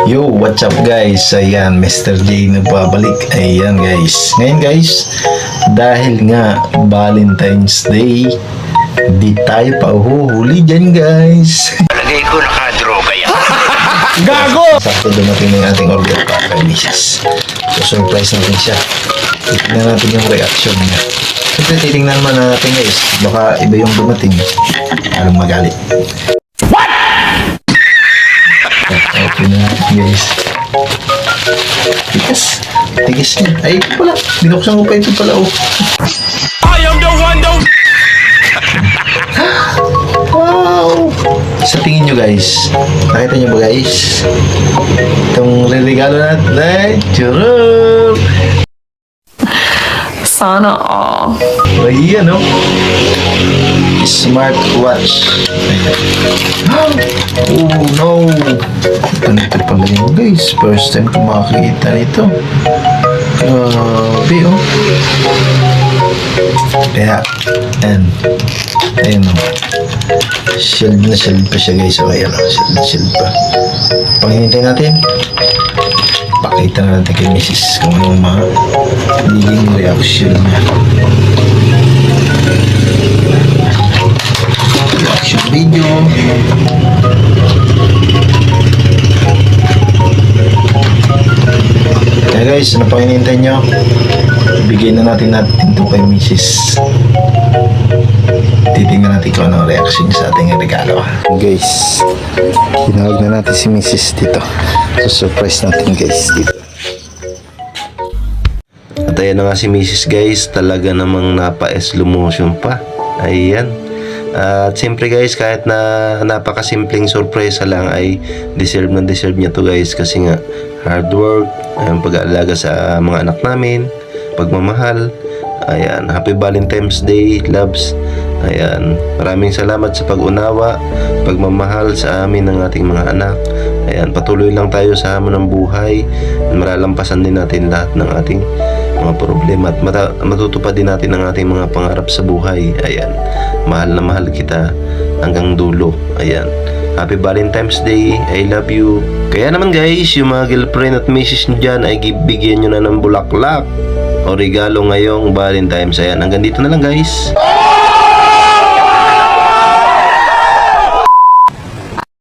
Yo, what's up guys? Ayan, Mr. J nagbabalik. Ayan guys. Ngayon guys, dahil nga Valentine's Day, di tayo pa uhuhuli dyan guys. Palagay ko nakadroga yan. Gago! Sakto dumating na yung ating order pa kay Mrs. So surprise natin siya. Titignan natin yung reaction niya. Siyempre titignan naman natin guys. Baka iba yung dumating. Anong magalit. Okay na guys. Tigas niya. Ay, ito pala. Binuksan ko pa ito pala. Oh. I am the one though. Wow! Sa tingin nyo guys, nakita nyo ba guys? Itong regalo natin ay churro! Sana all. Ayan o. Smartwatch. Ayan. Oh no! Ganito pala yun guys. First time ko makakita nito. Grabe oh. Kaya, ayun o. Shield na shield pa siya guys. Okay, ano, shield na shield pa. Panghinintay natin. Pakita na natin kay Mrs. kung anong mga magiging reaction niya. Reaction video. Kaya guys, ano pang hinihintay nyo? Bigyan na natin ito kay Mrs. Titingnan natin kung anong reaction niya sa ating regalo. Guys, hinahag na natin si Mrs. dito. So surprise natin guys dito. At ayan na nga si Mrs. guys, talaga namang napa-slow motion pa. Ayan. At siyempre guys, kahit na napakasimpleng sorpresa lang ay deserve niya to guys, kasi nga hard work, ayan, pag-aalaga sa mga anak namin, pagmamahal. Ayan, happy Valentine's Day, loves. Ayan, maraming salamat sa pag-unawa, pagmamahal sa amin ng ating mga anak. Ayan, patuloy lang tayo sa hamon ng buhay. Malalampasan din natin lahat ng ating mga problema at matutupad din natin ang ating mga pangarap sa buhay. Ayan, mahal na mahal kita hanggang dulo. Ayan, happy Valentine's Day, I love you. Kaya naman guys, yung mga girlfriend at misis nyo dyan ay bigyan nyo na ng bulaklak o regalo ngayong Valentine's. Ayan, hanggang dito na lang guys.